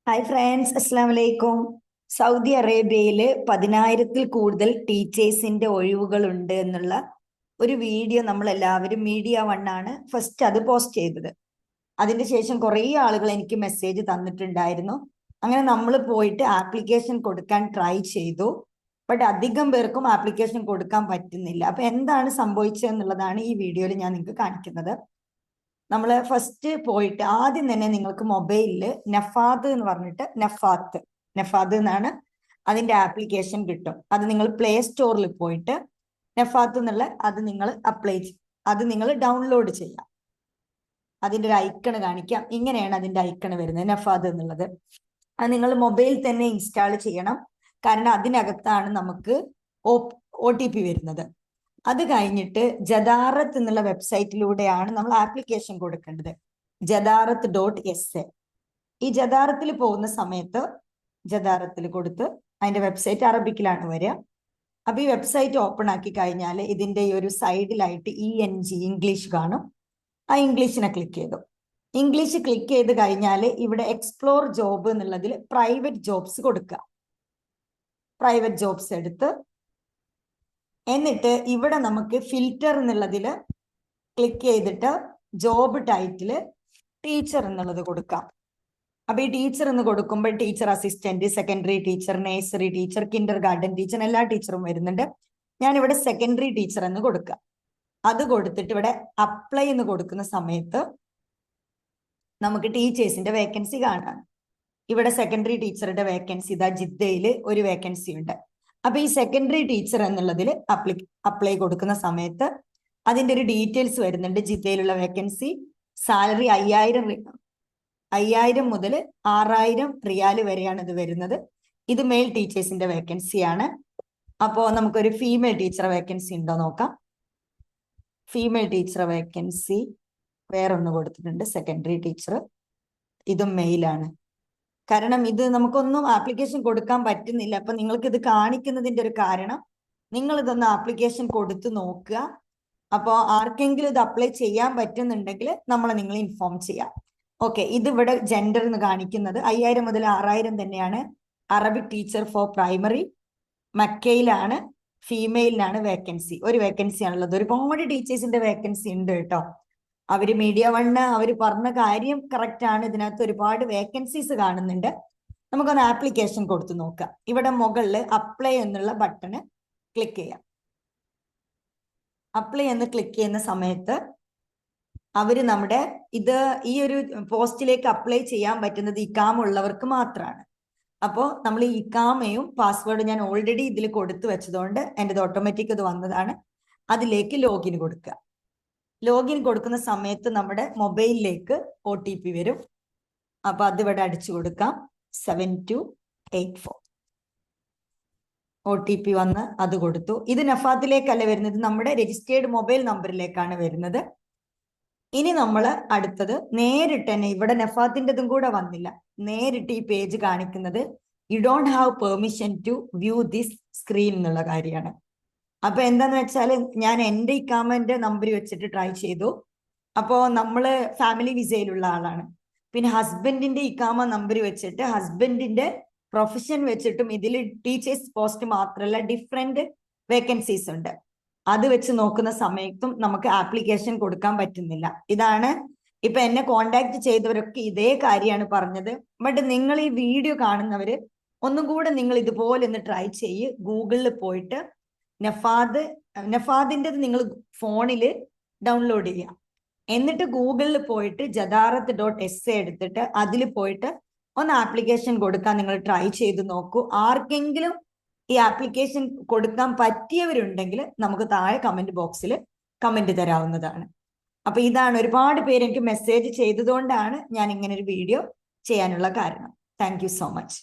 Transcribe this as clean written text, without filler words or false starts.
Hi friends, അസ്സാം വലൈക്കും. Saudi അറേബ്യയിൽ 10,000-ൽ കൂടുതൽ ടീച്ചേഴ്സിന്റെ ഒഴിവുകളുണ്ട് എന്നുള്ള ഒരു വീഡിയോ നമ്മൾ എല്ലാവരും മീഡിയ വണ്ണാണ് ഫസ്റ്റ് അത് പോസ്റ്റ് ചെയ്തത്. അതിന് ശേഷം കുറേ ആളുകൾ എനിക്ക് മെസ്സേജ് തന്നിട്ടുണ്ടായിരുന്നു. അങ്ങനെ നമ്മൾ പോയിട്ട് ആപ്ലിക്കേഷൻ കൊടുക്കാൻ ട്രൈ ചെയ്തു. ബട്ട് അധികം പേർക്കും ആപ്ലിക്കേഷൻ കൊടുക്കാൻ പറ്റുന്നില്ല. അപ്പൊ എന്താണ് സംഭവിച്ചതെന്നുള്ളതാണ് ഈ വീഡിയോയിൽ ഞാൻ നിങ്ങൾക്ക് കാണിക്കുന്നത്. നമ്മൾ ഫസ്റ്റ് പോയിട്ട് ആദ്യം തന്നെ നിങ്ങൾക്ക് മൊബൈലിൽ നഫാദ് എന്ന് പറഞ്ഞിട്ട് നഫാദ് എന്നാണ് അതിന്റെ ആപ്ലിക്കേഷൻ കിട്ടും. അത് നിങ്ങൾ പ്ലേ സ്റ്റോറിൽ പോയിട്ട് നഫാദ് എന്നുള്ള അത് നിങ്ങൾ അത് നിങ്ങൾ ഡൗൺലോഡ് ചെയ്യാം. അതിന്റെ ഒരു ഐക്കണ് കാണിക്കാം. ഇങ്ങനെയാണ് അതിന്റെ ഐക്കണ് വരുന്നത്, നഫാദ് എന്നുള്ളത്. അത് നിങ്ങൾ മൊബൈൽ തന്നെ ഇൻസ്റ്റാൾ ചെയ്യണം. കാരണം അതിനകത്താണ് നമുക്ക് OTP വരുന്നത്. അത് കഴിഞ്ഞിട്ട് ജദാറത്ത് എന്നുള്ള വെബ്സൈറ്റിലൂടെയാണ് നമ്മൾ ആപ്ലിക്കേഷൻ കൊടുക്കേണ്ടത്. jadarat.sa. ഈ ജദാറത്തിൽ പോകുന്ന സമയത്ത് ജദാറത്തിൽ കൊടുത്ത് അതിന്റെ വെബ്സൈറ്റ് അറബിക്കിലാണ് വരിക. അപ്പൊ ഈ വെബ്സൈറ്റ് ഓപ്പൺ ആക്കി കഴിഞ്ഞാൽ ഇതിന്റെ ഈ ഒരു സൈഡിലായിട്ട് ഇംഗ്ലീഷ് കാണും. ആ ഇംഗ്ലീഷിനെ ക്ലിക്ക് ചെയ്തു. ഇംഗ്ലീഷ് ക്ലിക്ക് ചെയ്ത് കഴിഞ്ഞാൽ ഇവിടെ എക്സ്പ്ലോർ ജോബ് എന്നുള്ളതിൽ പ്രൈവറ്റ് ജോബ്സ് കൊടുക്കുക. പ്രൈവറ്റ് ജോബ്സ് എടുത്ത് എന്നിട്ട് ഇവിടെ നമുക്ക് ഫിൽറ്റർ എന്നുള്ളതിൽ ക്ലിക്ക് ചെയ്തിട്ട് ജോബ് ടൈറ്റില് ടീച്ചർ എന്നുള്ളത് കൊടുക്കാം. അപ്പൊ ഈ ടീച്ചർ എന്ന് കൊടുക്കുമ്പോൾ teacher assistant, secondary teacher, nursery teacher, Kinder garden teacher, എല്ലാ ടീച്ചറും വരുന്നുണ്ട്. ഞാൻ ഇവിടെ സെക്കൻഡറി ടീച്ചർ എന്ന് കൊടുക്കുക. അത് കൊടുത്തിട്ട് ഇവിടെ അപ്ലൈ എന്ന് കൊടുക്കുന്ന സമയത്ത് നമുക്ക് ടീച്ചേഴ്സിന്റെ വേക്കൻസി കാണാം. ഇവിടെ സെക്കൻഡറി ടീച്ചറുടെ വേക്കൻസി ഇതാ ജിദ്ദയിൽ ഒരു വേക്കൻസി ഉണ്ട്. അപ്പൊ ഈ സെക്കൻഡറി ടീച്ചർ എന്നുള്ളതിൽ അപ്ലൈ കൊടുക്കുന്ന സമയത്ത് അതിന്റെ ഒരു ഡീറ്റെയിൽസ് വരുന്നുണ്ട്. ജിദ്ദയിലുള്ള വേക്കൻസി, സാലറി 5,000 മുതൽ 6,000 റിയാൽ വരെയാണ് ഇത് വരുന്നത്. ഇത് മെയിൽ ടീച്ചേഴ്സിന്റെ വേക്കൻസിയാണ്. അപ്പോൾ നമുക്കൊരു ഫീമെയിൽ ടീച്ചർ വേക്കൻസി ഉണ്ടോ നോക്കാം. ഫീമെയിൽ ടീച്ചർ വേക്കൻസി വേറൊന്ന് കൊടുത്തിട്ടുണ്ട്, സെക്കൻഡറി ടീച്ചർ. ഇതും മെയിലാണ്. കാരണം ഇത് നമുക്കൊന്നും ആപ്ലിക്കേഷൻ കൊടുക്കാൻ പറ്റുന്നില്ല. അപ്പൊ നിങ്ങൾക്ക് ഇത് കാണിക്കുന്നതിന്റെ ഒരു കാരണം, നിങ്ങൾ ഇതൊന്ന് ആപ്ലിക്കേഷൻ കൊടുത്തു നോക്കുക. അപ്പോൾ ആർക്കെങ്കിലും ഇത് അപ്ലൈ ചെയ്യാൻ പറ്റുന്നുണ്ടെങ്കിൽ നിങ്ങൾ ഇൻഫോം ചെയ്യാം. ഓക്കെ, ഇത് ഇവിടെ ജെൻഡർ എന്ന് കാണിക്കുന്നത് 5,000 മുതൽ 6,000 തന്നെയാണ്. അറബിക് ടീച്ചർ ഫോർ പ്രൈമറി, മക്കയിലാണ്, ഫീമെയിലിനാണ് വേക്കൻസി. ഒരു വേക്കൻസി ആണുള്ളത്. ഒരുപാട് ടീച്ചേഴ്സിന്റെ വേക്കൻസി ഉണ്ട് കേട്ടോ. അവര് മീഡിയ വണ്ണ് അവര് പറഞ്ഞ കാര്യം കറക്റ്റ് ആണ്. ഇതിനകത്ത് ഒരുപാട് വേക്കൻസീസ് കാണുന്നുണ്ട്. നമുക്കൊന്ന് ആപ്ലിക്കേഷൻ കൊടുത്തു നോക്കാം. ഇവിടെ മുകളിൽ അപ്ലൈ എന്നുള്ള ബട്ടണ് ക്ലിക്ക് ചെയ്യാം. അപ്ലൈ എന്ന് ക്ലിക്ക് ചെയ്യുന്ന സമയത്ത് അവര് നമ്മുടെ ഈ ഒരു പോസ്റ്റിലേക്ക് അപ്ലൈ ചെയ്യാൻ പറ്റുന്നത് ഇക്കാമ ഉള്ളവർക്ക് മാത്രമാണ്. അപ്പോൾ നമ്മൾ ഈ ഇക്കാമയും പാസ്വേഡ് ഞാൻ ഓൾറെഡി ഇതിൽ കൊടുത്തു വെച്ചതുകൊണ്ട് എൻ്റെ ഓട്ടോമാറ്റിക് ഇത് വന്നതാണ്. അതിലേക്ക് ലോഗിൻ കൊടുക്കുക. ലോഗിൻ കൊടുക്കുന്ന സമയത്ത് നമ്മുടെ മൊബൈലിലേക്ക് OTP വരും. അപ്പൊ അതിവിടെ അടിച്ചു കൊടുക്കാം, 7284. OTP വന്ന് അത് കൊടുത്തു. ഇത് നഫാത്തിലേക്കല്ല വരുന്നത്, നമ്മുടെ രജിസ്റ്റേർഡ് മൊബൈൽ നമ്പറിലേക്കാണ് വരുന്നത്. ഇനി നമ്മൾ അടുത്തത് നേരിട്ട് തന്നെ, ഇവിടെ നഫാത്തിൻ്റെതും കൂടെ വന്നില്ല, നേരിട്ട് ഈ പേജ് കാണിക്കുന്നത് you don't have permission to view this screen എന്നുള്ള കാര്യമാണ്. അപ്പൊ എന്താന്ന് വെച്ചാൽ ഞാൻ എൻ്റെ ഇക്കാമന്റെ നമ്പർ വെച്ചിട്ട് ട്രൈ ചെയ്തു. അപ്പോൾ നമ്മള് ഫാമിലി വിസയിലുള്ള ആളാണ്. പിന്നെ ഹസ്ബൻഡിന്റെ ഇക്കാമ നമ്പർ വെച്ചിട്ട് ഹസ്ബൻഡിന്റെ പ്രൊഫഷൻ വെച്ചിട്ടും ഇതിൽ ടീച്ചേഴ്സ് പോസ്റ്റ് മാത്രമല്ല ഡിഫറെന്റ് വേക്കൻസീസ് ഉണ്ട്. അത് വെച്ച് നോക്കുന്ന സമയത്തും നമുക്ക് ആപ്ലിക്കേഷൻ കൊടുക്കാൻ പറ്റുന്നില്ല. ഇതാണ് ഇപ്പൊ എന്നെ കോണ്ടാക്ട് ചെയ്തവരൊക്കെ ഇതേ കാര്യമാണ് പറഞ്ഞത്. ബട്ട് നിങ്ങൾ ഈ വീഡിയോ കാണുന്നവര് ഒന്നും കൂടെ നിങ്ങൾ ഇതുപോലെ ഒന്ന് ട്രൈ ചെയ്യ്. ഗൂഗിളിൽ പോയിട്ട് നഫാദിന്റെ നിങ്ങൾ ഫോണിൽ ഡൗൺലോഡ് ചെയ്യാം. എന്നിട്ട് ഗൂഗിളിൽ പോയിട്ട് jadarat.sa എടുത്തിട്ട് അതിൽ പോയിട്ട് ഒന്ന് ആപ്ലിക്കേഷൻ കൊടുക്കാൻ നിങ്ങൾ ട്രൈ ചെയ്ത് നോക്കൂ. ആർക്കെങ്കിലും ഈ ആപ്ലിക്കേഷൻ കൊടുക്കാൻ പറ്റിയവരുണ്ടെങ്കിൽ നമുക്ക് താഴെ കമന്റ് ബോക്സിൽ കമന്റ് തരാവുന്നതാണ്. അപ്പൊ ഇതാണ്, ഒരുപാട് പേര് എനിക്ക് മെസ്സേജ് ചെയ്തതുകൊണ്ടാണ് ഞാൻ ഇങ്ങനെ ഒരു വീഡിയോ ചെയ്യാനുള്ള കാരണം. Thank you so much.